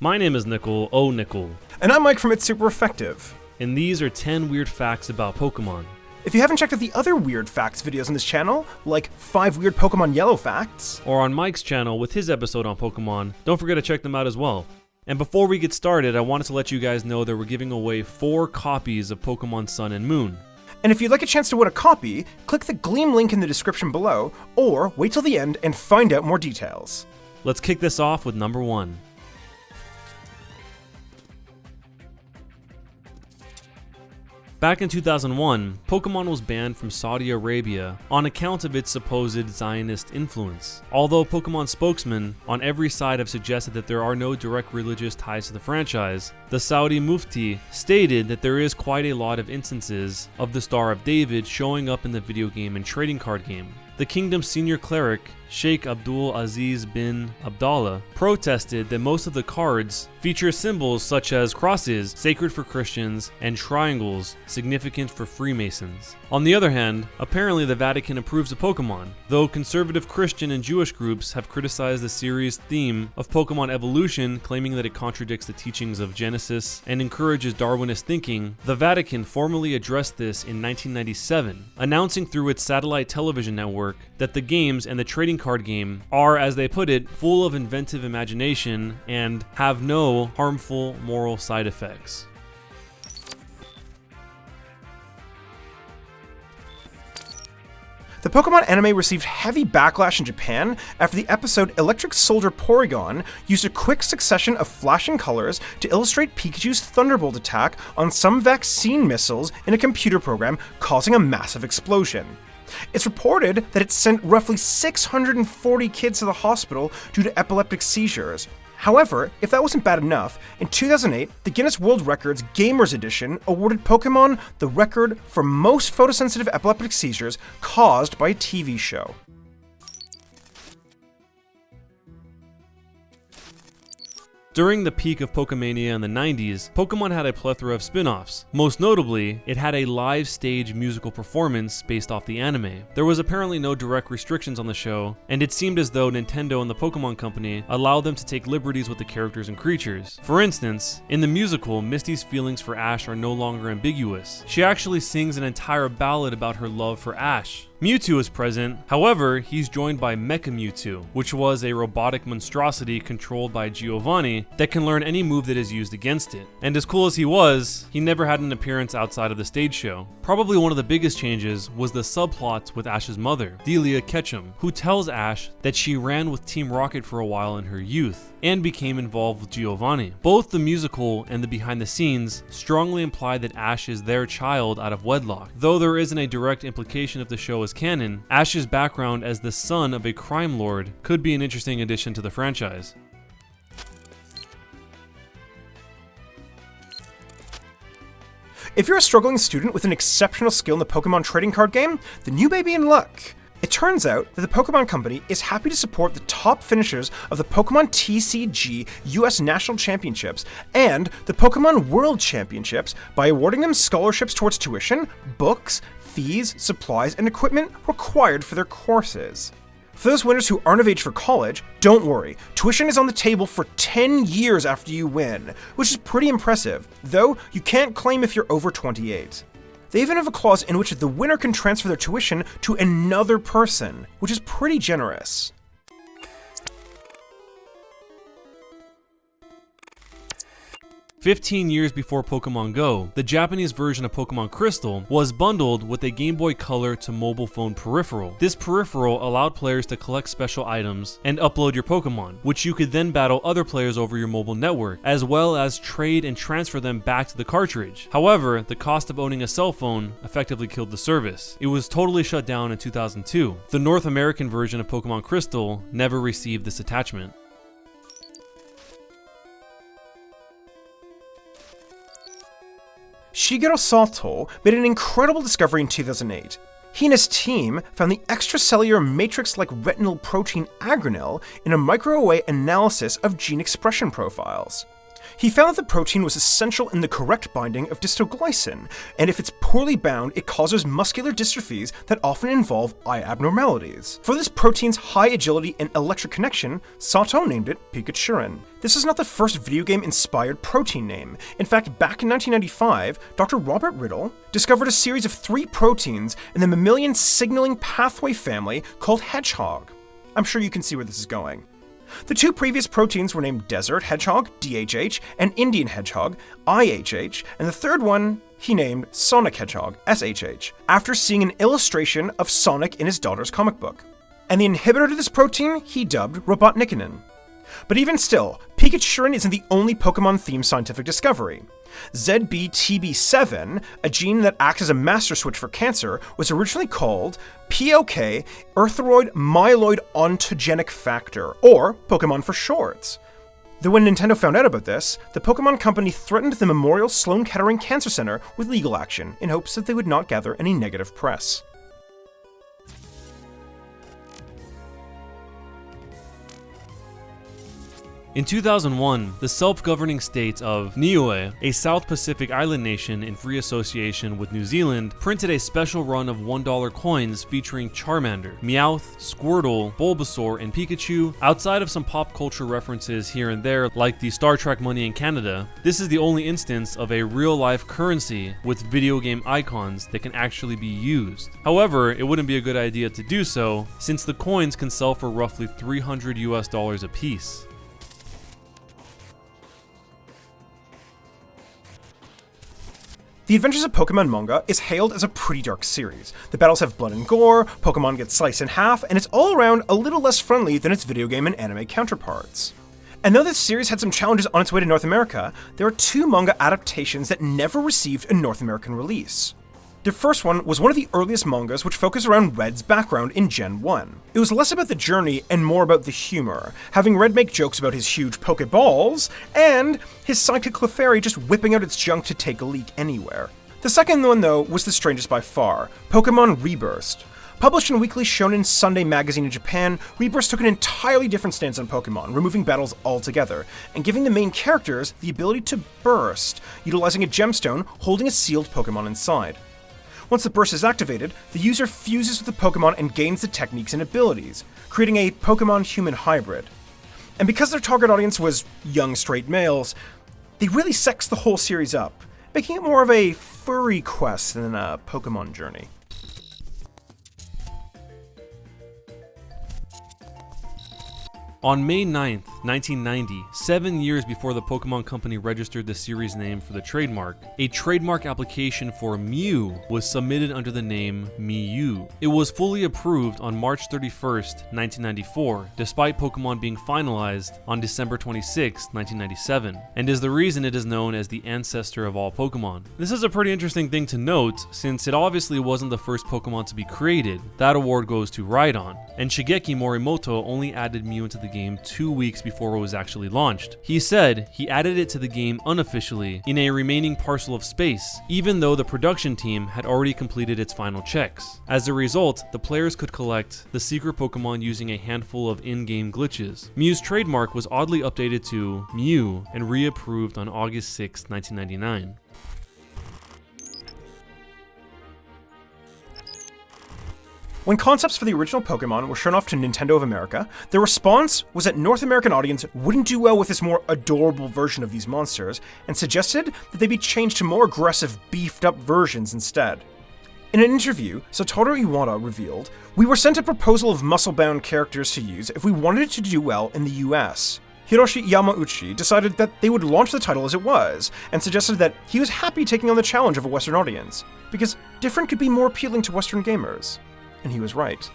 My name is Nickel, oh Nickel. And I'm Mike from It's Super Effective. And these are 10 weird facts about Pokémon. If you haven't checked out the other weird facts videos on this channel, like 5 weird Pokémon Yellow facts, or on Mike's channel with his episode on Pokémon, don't forget to check them out as well. And before we get started, I wanted to let you guys know that we're giving away 4 copies of Pokémon Sun and Moon. And if you'd like a chance to win a copy, click the Gleam link in the description below, or wait till the end and find out more details. Let's kick this off with number 1. Back in 2001, Pokémon was banned from Saudi Arabia on account of its supposed Zionist influence. Although Pokémon spokesmen on every side have suggested that there are no direct religious ties to the franchise, the Saudi Mufti stated that there is quite a lot of instances of the Star of David showing up in the video game and trading card game. The kingdom's senior cleric, Sheikh Abdul Aziz bin Abdallah, protested that most of the cards feature symbols such as crosses, sacred for Christians, and triangles, significant for Freemasons. On the other hand, apparently the Vatican approves of Pokémon, though conservative Christian and Jewish groups have criticized the series' theme of Pokémon evolution, claiming that it contradicts the teachings of Genesis and encourages Darwinist thinking. The Vatican formally addressed this in 1997, announcing through its satellite television network that the games and the trading card game are, as they put it, full of inventive imagination and have no harmful moral side effects. The Pokémon anime received heavy backlash in Japan after the episode Electric Soldier Porygon used a quick succession of flashing colors to illustrate Pikachu's Thunderbolt attack on some vaccine missiles in a computer program, causing a massive explosion. It's reported that it sent roughly 640 kids to the hospital due to epileptic seizures. However, if that wasn't bad enough, in 2008, the Guinness World Records Gamers Edition awarded Pokémon the record for most photosensitive epileptic seizures caused by a TV show. During the peak of Pokemania in the 90s, Pokemon had a plethora of spin-offs. Most notably, it had a live stage musical performance based off the anime. There was apparently no direct restrictions on the show, and it seemed as though Nintendo and the Pokemon Company allowed them to take liberties with the characters and creatures. For instance, in the musical, Misty's feelings for Ash are no longer ambiguous. She actually sings an entire ballad about her love for Ash. Mewtwo is present, however, he's joined by Mecha Mewtwo, which was a robotic monstrosity controlled by Giovanni that can learn any move that is used against it. And as cool as he was, he never had an appearance outside of the stage show. Probably one of the biggest changes was the subplot with Ash's mother, Delia Ketchum, who tells Ash that she ran with Team Rocket for a while in her youth and became involved with Giovanni. Both the musical and the behind the scenes strongly imply that Ash is their child out of wedlock. Though there isn't a direct implication if the show is canon, Ash's background as the son of a crime lord could be an interesting addition to the franchise. If you're a struggling student with an exceptional skill in the Pokémon trading card game, then you may be in luck. It turns out that the Pokémon Company is happy to support the top finishers of the Pokémon TCG US National Championships and the Pokémon World Championships by awarding them scholarships towards tuition, books, fees, supplies, and equipment required for their courses. For those winners who aren't of age for college, don't worry, tuition is on the table for 10 years after you win, which is pretty impressive, though you can't claim if you're over 28. They even have a clause in which the winner can transfer their tuition to another person, which is pretty generous. 15 years before Pokemon Go, the Japanese version of Pokemon Crystal was bundled with a Game Boy Color to mobile phone peripheral. This peripheral allowed players to collect special items and upload your Pokemon, which you could then battle other players over your mobile network, as well as trade and transfer them back to the cartridge. However, the cost of owning a cell phone effectively killed the service. It was totally shut down in 2002. The North American version of Pokemon Crystal never received this attachment. Shigeru Sato made an incredible discovery in 2008. He and his team found the extracellular matrix-like retinal protein agranil in a microarray analysis of gene expression profiles. He found that the protein was essential in the correct binding of dystoglycin, and if it's poorly bound, it causes muscular dystrophies that often involve eye abnormalities. For this protein's high agility and electric connection, Sato named it Pikachurin. This is not the first video game-inspired protein name. In fact, back in 1995, Dr. Robert Riddle discovered a series of 3 proteins in the mammalian signaling pathway family called hedgehog. I'm sure you can see where this is going. The 2 previous proteins were named Desert Hedgehog, DHH, and Indian Hedgehog, IHH, and the third one he named Sonic Hedgehog, SHH, after seeing an illustration of Sonic in his daughter's comic book. And the inhibitor to this protein he dubbed Robotnikinin. But even still, Pikachurin isn't the only Pokemon-themed scientific discovery. ZBTB7, a gene that acts as a master switch for cancer, was originally called POK, erythroid myeloid ontogenic factor, or Pokemon for short. Though when Nintendo found out about this, the Pokemon Company threatened the Memorial Sloan Kettering Cancer Center with legal action in hopes that they would not gather any negative press. In 2001, the self-governing state of Niue, a South Pacific island nation in free association with New Zealand, printed a special run of $1 coins featuring Charmander, Meowth, Squirtle, Bulbasaur, and Pikachu. Outside of some pop culture references here and there, like the Star Trek money in Canada, this is the only instance of a real-life currency with video game icons that can actually be used. However, it wouldn't be a good idea to do so, since the coins can sell for roughly $300 a piece. The Adventures of Pokemon manga is hailed as a pretty dark series. The battles have blood and gore, Pokemon get sliced in half, and it's all around a little less friendly than its video game and anime counterparts. And though this series had some challenges on its way to North America, there are 2 manga adaptations that never received a North American release. The first one was one of the earliest mangas which focused around Red's background in Gen 1. It was less about the journey and more about the humor, having Red make jokes about his huge Pokeballs, and his sidekick Clefairy just whipping out its junk to take a leak anywhere. The second one, though, was the strangest by far, Pokemon Rebirth. Published in Weekly Shonen Sunday magazine in Japan, Rebirth took an entirely different stance on Pokemon, removing battles altogether, and giving the main characters the ability to burst, utilizing a gemstone holding a sealed Pokemon inside. Once the burst is activated, the user fuses with the Pokemon and gains the techniques and abilities, creating a Pokemon-human hybrid. And because their target audience was young straight males, they really sexed the whole series up, making it more of a furry quest than a Pokemon journey. On May 9th, 1990, 7 years before the Pokemon Company registered the series name for the trademark, a trademark application for Mew was submitted under the name Miyu. It was fully approved on March 31st, 1994, despite Pokemon being finalized on December 26, 1997, and is the reason it is known as the ancestor of all Pokemon. This is a pretty interesting thing to note, since it obviously wasn't the first Pokemon to be created. That award goes to Rhydon, and Shigeki Morimoto only added Mew into the game 2 weeks before it was actually launched. He said he added it to the game unofficially in a remaining parcel of space, even though the production team had already completed its final checks. As a result, the players could collect the secret Pokemon using a handful of in-game glitches. Mew's trademark was oddly updated to Mew and reapproved on August 6, 1999. When concepts for the original Pokemon were shown off to Nintendo of America, their response was that North American audience wouldn't do well with this more adorable version of these monsters, and suggested that they be changed to more aggressive, beefed-up versions instead. In an interview, Satoru Iwata revealed, "We were sent a proposal of muscle-bound characters to use if we wanted it to do well in the US. Hiroshi Yamauchi decided that they would launch the title as it was, and suggested that he was happy taking on the challenge of a Western audience, because different could be more appealing to Western gamers." And he was right.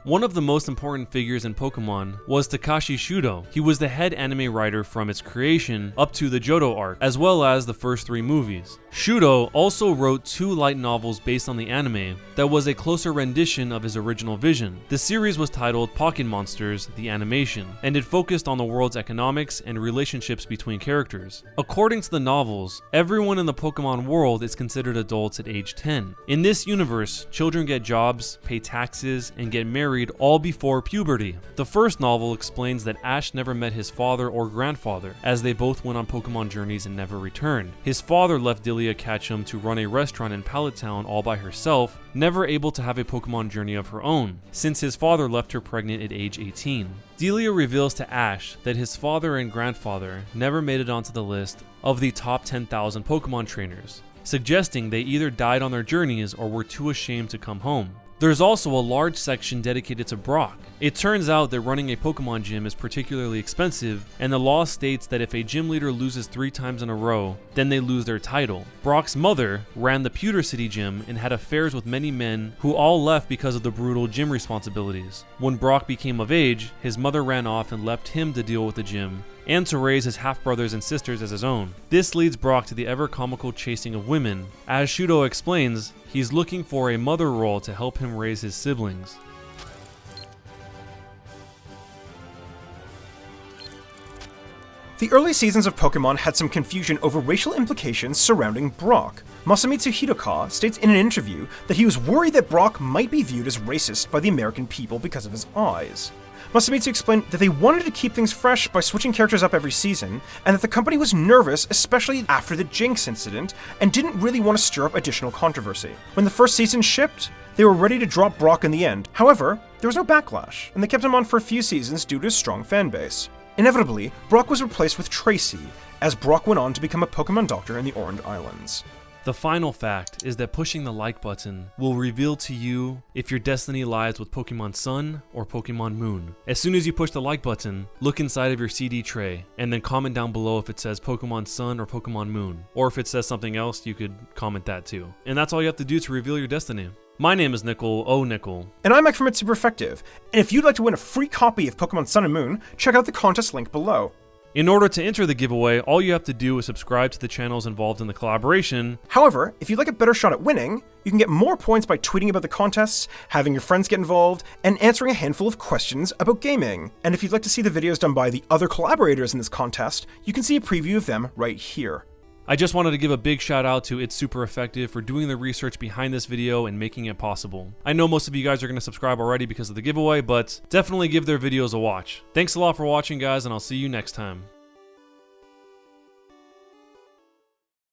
One of the most important figures in Pokemon was Takashi Shudo. He was the head anime writer from its creation up to the Johto arc, as well as the first 3 movies. Shudo also wrote 2 light novels based on the anime that was a closer rendition of his original vision. The series was titled Pocket Monsters: The Animation, and it focused on the world's economics and relationships between characters. According to the novels, everyone in the Pokemon world is considered adults at age 10. In this universe, children get jobs, pay taxes, and get married all before puberty. The first novel explains that Ash never met his father or grandfather, as they both went on Pokemon journeys and never returned. His father left Delia Ketchum to run a restaurant in Pallet Town all by herself, never able to have a Pokemon journey of her own, since his father left her pregnant at age 18. Delia reveals to Ash that his father and grandfather never made it onto the list of the top 10,000 Pokemon trainers, suggesting they either died on their journeys or were too ashamed to come home. There's also a large section dedicated to Brock. It turns out that running a Pokemon gym is particularly expensive, and the law states that if a gym leader loses 3 times in a row, then they lose their title. Brock's mother ran the Pewter City gym and had affairs with many men who all left because of the brutal gym responsibilities. When Brock became of age, his mother ran off and left him to deal with the gym and to raise his half-brothers and sisters as his own. This leads Brock to the ever-comical chasing of women. As Shudo explains, he's looking for a mother role to help him raise his siblings. The early seasons of Pokemon had some confusion over racial implications surrounding Brock. Masamitsu Hidoka states in an interview that he was worried that Brock might be viewed as racist by the American people because of his eyes. Masamitsu explained that they wanted to keep things fresh by switching characters up every season, and that the company was nervous, especially after the Jinx incident, and didn't really want to stir up additional controversy. When the first season shipped, they were ready to drop Brock in the end. However, there was no backlash, and they kept him on for a few seasons due to his strong fanbase. Inevitably, Brock was replaced with Tracy, as Brock went on to become a Pokemon doctor in the Orange Islands. The final fact is that pushing the like button will reveal to you if your destiny lies with Pokemon Sun or Pokemon Moon. As soon as you push the like button, look inside of your CD tray and then comment down below if it says Pokemon Sun or Pokemon Moon. Or if it says something else, you could comment that too. And that's all you have to do to reveal your destiny. My name is Nickel Nickel. And I'm Mike from It's Super Effective. And if you'd like to win a free copy of Pokemon Sun and Moon, check out the contest link below. In order to enter the giveaway, all you have to do is subscribe to the channels involved in the collaboration. However, if you'd like a better shot at winning, you can get more points by tweeting about the contests, having your friends get involved, and answering a handful of questions about gaming. And if you'd like to see the videos done by the other collaborators in this contest, you can see a preview of them right here. I just wanted to give a big shout out to It's Super Effective for doing the research behind this video and making it possible. I know most of you guys are going to subscribe already because of the giveaway, but definitely give their videos a watch. Thanks a lot for watching, guys, and I'll see you next time.